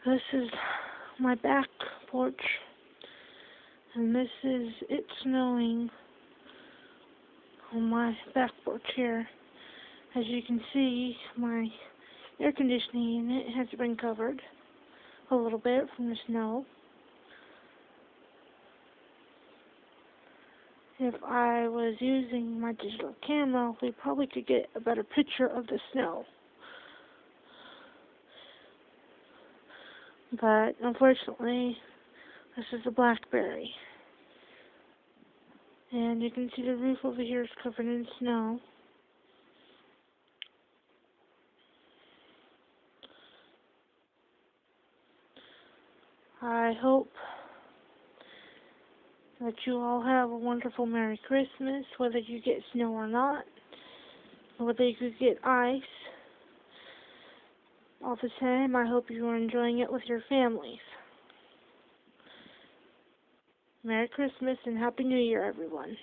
This is my back porch, and this is it snowing on my back porch here. As you can see, my air conditioning unit has been covered a little bit from the snow. If I was using my digital camera, we probably could get a better picture of the snow. But unfortunately, this is a blackberry. And you can see the roof over here is covered in snow. I hope that you all have a wonderful Merry Christmas, whether you get snow or not, whether you get ice. All the same, I hope you are enjoying it with your families. Merry Christmas and Happy New Year, everyone.